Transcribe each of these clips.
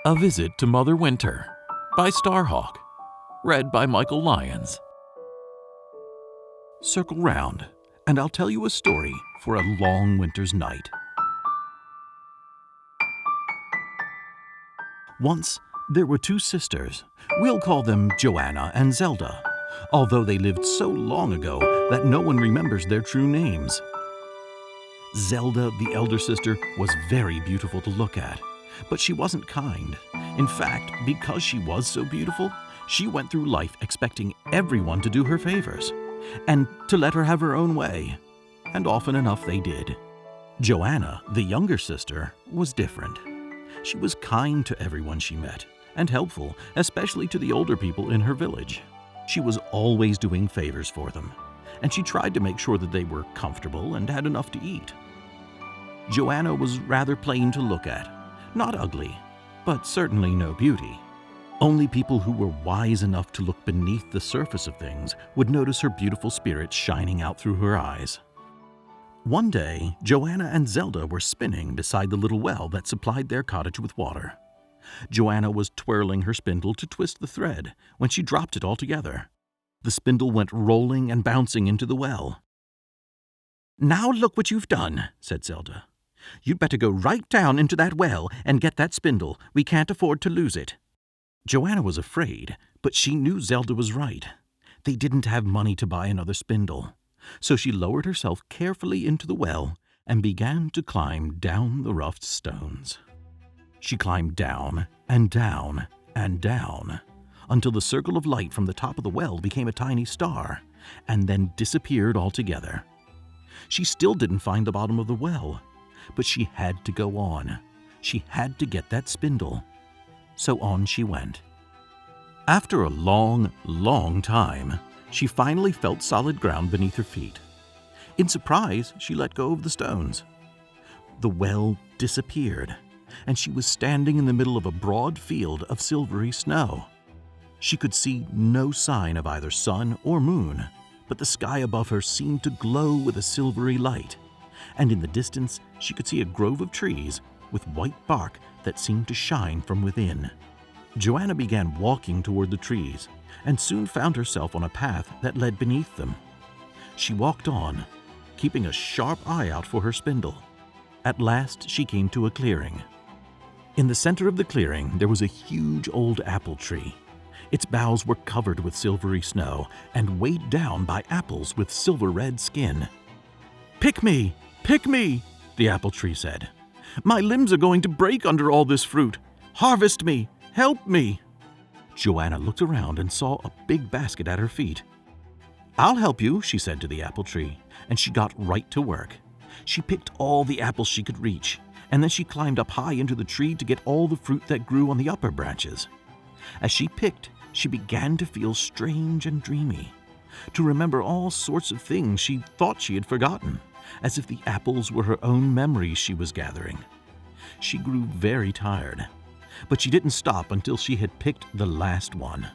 A Visit to Mother Winter by Starhawk. Read by Michael Lyons. Circle round, and I'll tell you a story for a long winter's night. Once, there were two sisters. We'll call them Joanna and Zelda, although they lived so long ago that no one remembers their true names. Zelda, the elder sister, was very beautiful to look at, but she wasn't kind. In fact, because she was so beautiful, she went through life expecting everyone to do her favors and to let her have her own way. And often enough they did. Joanna, the younger sister, was different. She was kind to everyone she met and helpful, especially to the older people in her village. She was always doing favors for them, and she tried to make sure that they were comfortable and had enough to eat. Joanna was rather plain to look at, not ugly, but certainly no beauty. Only people who were wise enough to look beneath the surface of things would notice her beautiful spirit shining out through her eyes. One day, Joanna and Zelda were spinning beside the little well that supplied their cottage with water. Joanna was twirling her spindle to twist the thread when she dropped it altogether. The spindle went rolling and bouncing into the well. "Now look what you've done," said Zelda. "You'd better go right down into that well and get that spindle. We can't afford to lose it." Joanna was afraid, but she knew Zelda was right. They didn't have money to buy another spindle, so she lowered herself carefully into the well and began to climb down the rough stones. She climbed down and down and down until the circle of light from the top of the well became a tiny star and then disappeared altogether. She still didn't find the bottom of the well, but she had to go on. She had to get that spindle. So on she went. After a long, long time, she finally felt solid ground beneath her feet. In surprise, she let go of the stones. The well disappeared, and she was standing in the middle of a broad field of silvery snow. She could see no sign of either sun or moon, but the sky above her seemed to glow with a silvery light, and in the distance she could see a grove of trees with white bark that seemed to shine from within. Joanna began walking toward the trees and soon found herself on a path that led beneath them. She walked on, keeping a sharp eye out for her spindle. At last she came to a clearing. In the center of the clearing there was a huge old apple tree. Its boughs were covered with silvery snow and weighed down by apples with silver-red skin. "Pick me! Pick me!" the apple tree said. "My limbs are going to break under all this fruit. Harvest me! Help me!" Joanna looked around and saw a big basket at her feet. "I'll help you," she said to the apple tree, and she got right to work. She picked all the apples she could reach, and then she climbed up high into the tree to get all the fruit that grew on the upper branches. As she picked, she began to feel strange and dreamy, to remember all sorts of things she thought she had forgotten, as if the apples were her own memories she was gathering. She grew very tired, but she didn't stop until she had picked the last one.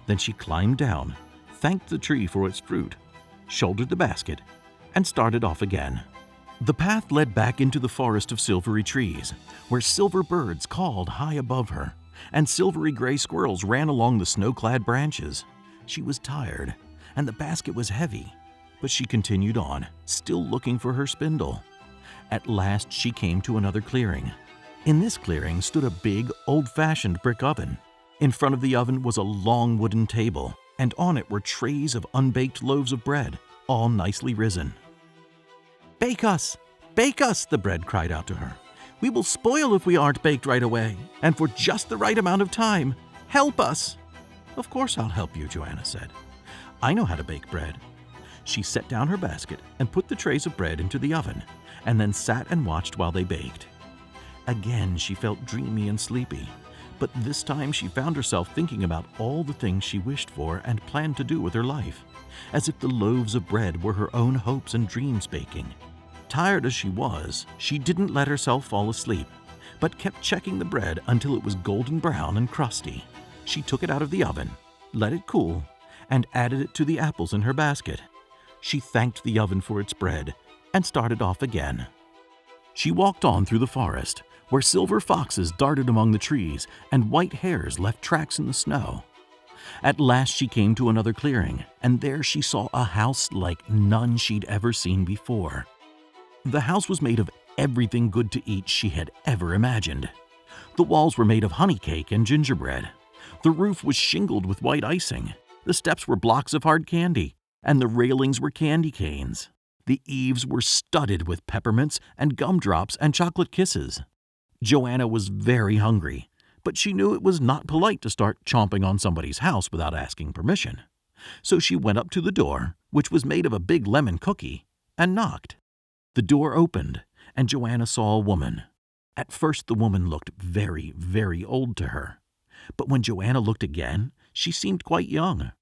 Then she climbed down, thanked the tree for its fruit, shouldered the basket, and started off again. The path led back into the forest of silvery trees, where silver birds called high above her, and silvery gray squirrels ran along the snow-clad branches. She was tired, and the basket was heavy, but she continued on, still looking for her spindle. At last she came to another clearing. In this clearing stood a big, old-fashioned brick oven. In front of the oven was a long wooden table, and on it were trays of unbaked loaves of bread, all nicely risen. "Bake us! Bake us!" the bread cried out to her. "We will spoil if we aren't baked right away, and for just the right amount of time. Help us!" "Of course I'll help you," Joanna said. "I know how to bake bread." She set down her basket and put the trays of bread into the oven, and then sat and watched while they baked. Again she felt dreamy and sleepy, but this time she found herself thinking about all the things she wished for and planned to do with her life, as if the loaves of bread were her own hopes and dreams baking. Tired as she was, she didn't let herself fall asleep, but kept checking the bread until it was golden brown and crusty. She took it out of the oven, let it cool, and added it to the apples in her basket. She thanked the oven for its bread and started off again. She walked on through the forest, where silver foxes darted among the trees and white hares left tracks in the snow. At last she came to another clearing, and there she saw a house like none she'd ever seen before. The house was made of everything good to eat she had ever imagined. The walls were made of honey cake and gingerbread. The roof was shingled with white icing. The steps were blocks of hard candy, and the railings were candy canes. The eaves were studded with peppermints and gumdrops and chocolate kisses. Joanna was very hungry, but she knew it was not polite to start chomping on somebody's house without asking permission. So she went up to the door, which was made of a big lemon cookie, and knocked. The door opened, and Joanna saw a woman. At first the woman looked very, very old to her. But when Joanna looked again, she seemed quite young.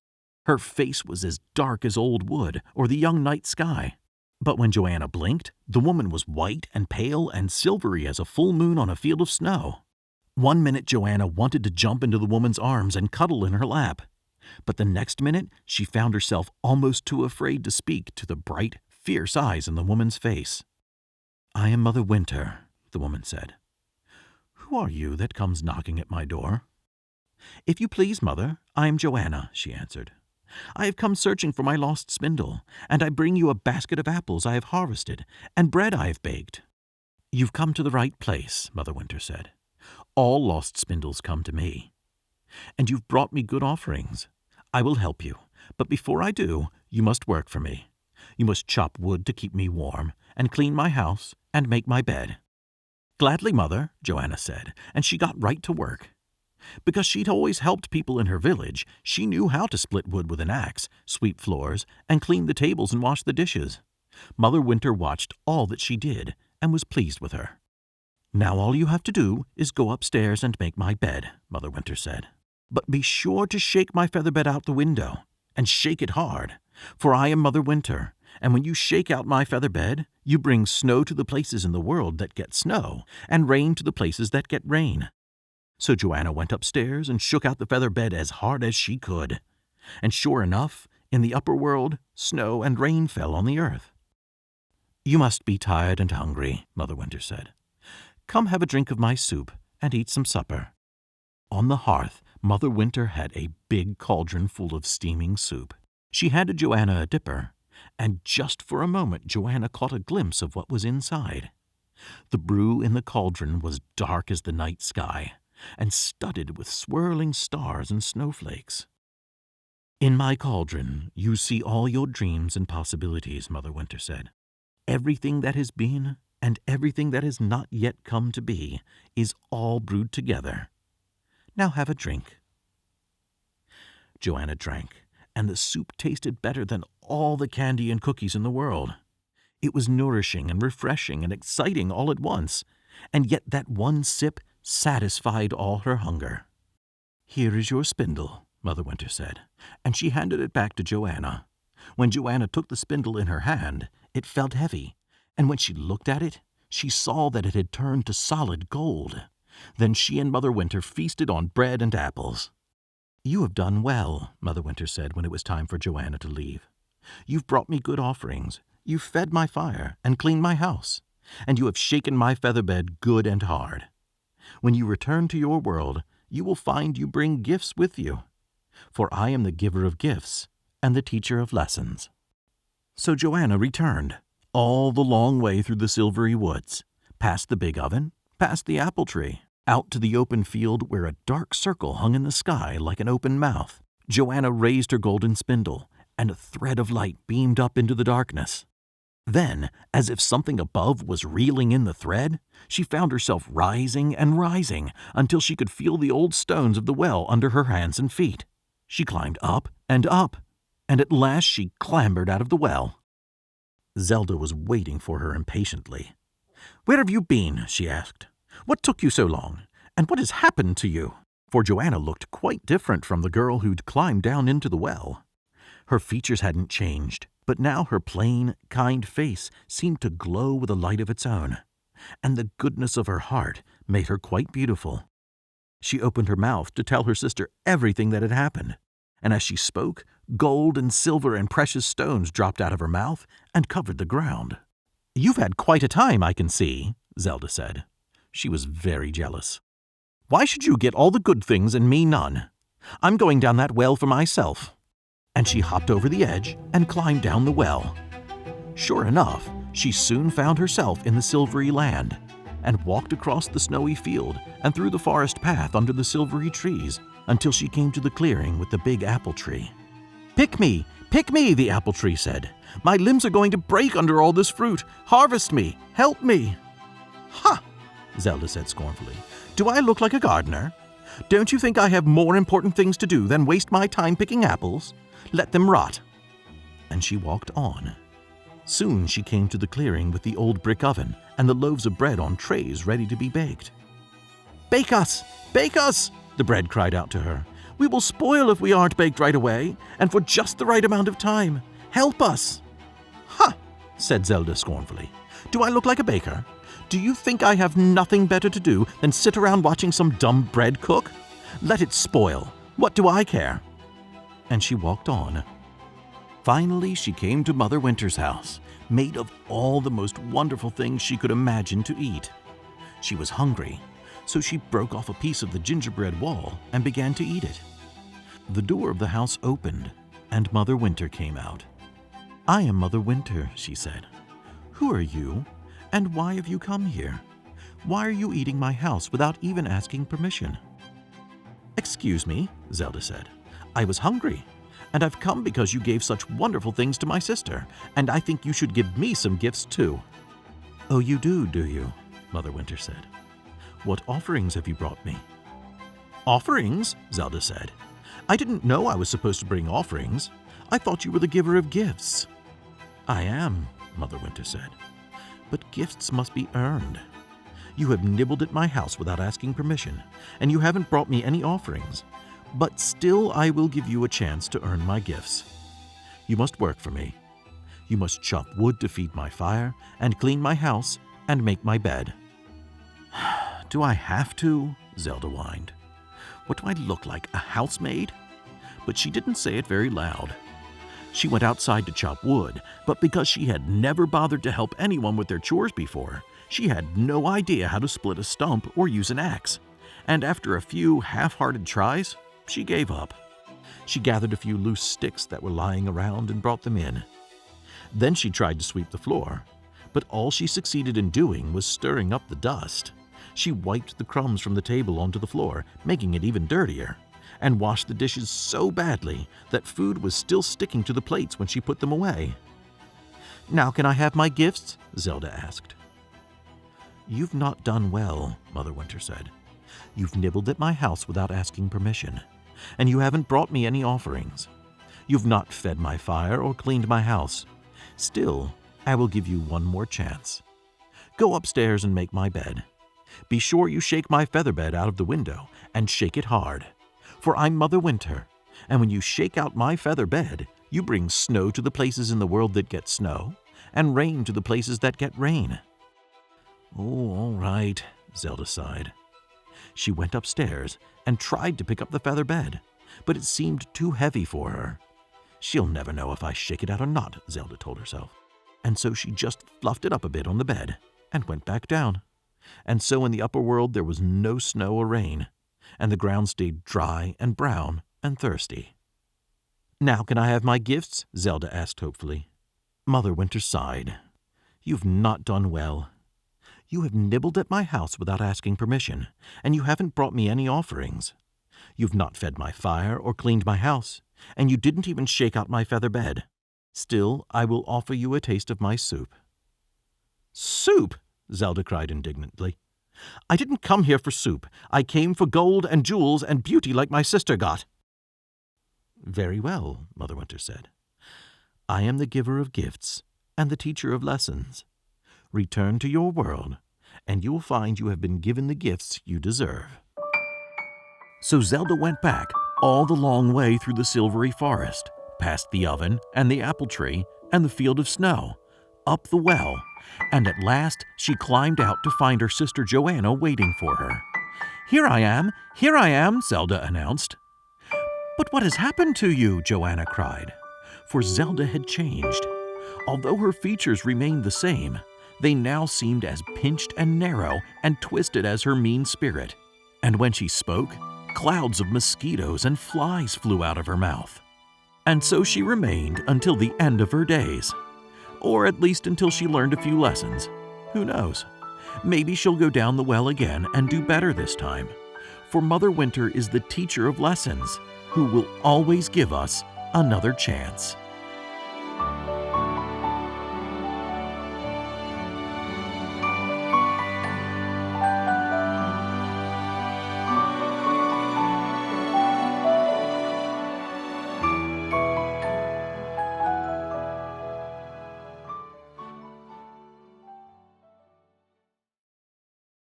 Her face was as dark as old wood or the young night sky. But when Joanna blinked, the woman was white and pale and silvery as a full moon on a field of snow. One minute Joanna wanted to jump into the woman's arms and cuddle in her lap. But the next minute she found herself almost too afraid to speak to the bright, fierce eyes in the woman's face. "I am Mother Winter," the woman said. "Who are you that comes knocking at my door?" "If you please, Mother, I am Joanna," she answered. "I have come searching for my lost spindle, and I bring you a basket of apples I have harvested and bread I have baked." "You've come to the right place," Mother Winter said. "All lost spindles come to me. And you've brought me good offerings. I will help you, but before I do, you must work for me. You must chop wood to keep me warm, and clean my house, and make my bed." "Gladly, Mother," Joanna said, and she got right to work. Because she'd always helped people in her village, she knew how to split wood with an axe, sweep floors, and clean the tables and wash the dishes. Mother Winter watched all that she did and was pleased with her. "Now all you have to do is go upstairs and make my bed," Mother Winter said. "But be sure to shake my feather bed out the window, and shake it hard, for I am Mother Winter, and when you shake out my feather bed, you bring snow to the places in the world that get snow, and rain to the places that get rain." So Joanna went upstairs and shook out the feather bed as hard as she could. And sure enough, in the upper world, snow and rain fell on the earth. "You must be tired and hungry," Mother Winter said. "Come have a drink of my soup and eat some supper." On the hearth, Mother Winter had a big cauldron full of steaming soup. She handed Joanna a dipper, and just for a moment Joanna caught a glimpse of what was inside. The brew in the cauldron was dark as the night sky, and studded with swirling stars and snowflakes. "In my cauldron you see all your dreams and possibilities," Mother Winter said. "Everything that has been and everything that has not yet come to be is all brewed together. Now have a drink." Joanna drank, and the soup tasted better than all the candy and cookies in the world. It was nourishing and refreshing and exciting all at once, and yet that one sip satisfied all her hunger. "Here is your spindle," Mother Winter said, and she handed it back to Joanna. When Joanna took the spindle in her hand, it felt heavy, and when she looked at it, she saw that it had turned to solid gold. Then she and Mother Winter feasted on bread and apples. "You have done well," Mother Winter said when it was time for Joanna to leave. "You've brought me good offerings, you've fed my fire and cleaned my house, and you have shaken my feather bed good and hard. When you return to your world, you will find you bring gifts with you, for I am the giver of gifts and the teacher of lessons." So Joanna returned, all the long way through the silvery woods, past the big oven, past the apple tree, out to the open field where a dark circle hung in the sky like an open mouth. Joanna raised her golden spindle, and a thread of light beamed up into the darkness. Then, as if something above was reeling in the thread, she found herself rising and rising until she could feel the old stones of the well under her hands and feet. She climbed up, and at last she clambered out of the well. Zelda was waiting for her impatiently. "Where have you been?" she asked. "What took you so long, and what has happened to you?" For Joanna looked quite different from the girl who'd climbed down into the well. Her features hadn't changed, but now her plain, kind face seemed to glow with a light of its own, and the goodness of her heart made her quite beautiful. She opened her mouth to tell her sister everything that had happened, and as she spoke, gold and silver and precious stones dropped out of her mouth and covered the ground. "You've had quite a time, I can see," Zelda said. She was very jealous. "Why should you get all the good things and me none? I'm going down that well for myself." And she hopped over the edge and climbed down the well. Sure enough, she soon found herself in the silvery land and walked across the snowy field and through the forest path under the silvery trees until she came to the clearing with the big apple tree. Pick me, the apple tree said. "My limbs are going to break under all this fruit. Harvest me, help me." "Ha!" Zelda said scornfully. "Do I look like a gardener? Don't you think I have more important things to do than waste my time picking apples? Let them rot." And she walked on. Soon she came to the clearing with the old brick oven and the loaves of bread on trays ready to be baked. Bake us! Bake us!" the bread cried out to her. "We will spoil if we aren't baked right away, and for just the right amount of time. Help us!" "Ha!" said Zelda scornfully. "Do I look like a baker? Do you think I have nothing better to do than sit around watching some dumb bread cook? Let it spoil. What do I care?" And she walked on. Finally, she came to Mother Winter's house, made of all the most wonderful things she could imagine to eat. She was hungry, so she broke off a piece of the gingerbread wall and began to eat it. The door of the house opened, and Mother Winter came out. "I am Mother Winter," she said. "Who are you, and why have you come here? Why are you eating my house without even asking permission?" "Excuse me," Zelda said. "I was hungry, and I've come because you gave such wonderful things to my sister, and I think you should give me some gifts too." "Oh, you do you?" Mother Winter said. "What offerings have you brought me?" "Offerings?" Zelda said. "I didn't know I was supposed to bring offerings. I thought you were the giver of gifts." "I am," Mother Winter said. "But gifts must be earned. You have nibbled at my house without asking permission, and you haven't brought me any offerings. But still I will give you a chance to earn my gifts. You must work for me. You must chop wood to feed my fire, and clean my house, and make my bed." "Do I have to?" Zelda whined. "What do I look like, a housemaid?" But she didn't say it very loud. She went outside to chop wood, but because she had never bothered to help anyone with their chores before, she had no idea how to split a stump or use an axe. And after a few half-hearted tries, she gave up. She gathered a few loose sticks that were lying around and brought them in. Then she tried to sweep the floor, but all she succeeded in doing was stirring up the dust. She wiped the crumbs from the table onto the floor, making it even dirtier, and washed the dishes so badly that food was still sticking to the plates when she put them away. "Now can I have my gifts?" Zelda asked. "You've not done well," Mother Winter said. "You've nibbled at my house without asking permission, and you haven't brought me any offerings. You've not fed my fire or cleaned my house. Still, I will give you one more chance. Go upstairs and make my bed. Be sure you shake my feather bed out of the window, and shake it hard. For I'm Mother Winter, and when you shake out my feather bed, you bring snow to the places in the world that get snow, and rain to the places that get rain." "Oh, all right," Zelda sighed. She went upstairs and tried to pick up the feather bed, but it seemed too heavy for her. "She'll never know if I shake it out or not," Zelda told herself. And so she just fluffed it up a bit on the bed and went back down. And so in the upper world there was no snow or rain, and the ground stayed dry and brown and thirsty. "Now can I have my gifts?" Zelda asked hopefully. Mother Winter sighed. "You've not done well. You have nibbled at my house without asking permission, and you haven't brought me any offerings. You've not fed my fire or cleaned my house, and you didn't even shake out my feather bed. Still, I will offer you a taste of my soup." "Soup?" Zelda cried indignantly. "I didn't come here for soup. I came for gold and jewels and beauty like my sister got." "Very well," Mother Winter said. "I am the giver of gifts and the teacher of lessons. Return to your world, and you will find you have been given the gifts you deserve." So Zelda went back all the long way through the silvery forest, past the oven and the apple tree and the field of snow, up the well, and at last she climbed out to find her sister Joanna waiting for her. Here I am, Zelda announced. "But what has happened to you?" Joanna cried. For Zelda had changed. Although her features remained the same, They now seemed as pinched and narrow and twisted as her mean spirit. And when she spoke, clouds of mosquitoes and flies flew out of her mouth. And so she remained until the end of her days. Or at least until she learned a few lessons. Who knows? Maybe she'll go down the well again and do better this time. For Mother Winter is the teacher of lessons, who will always give us another chance.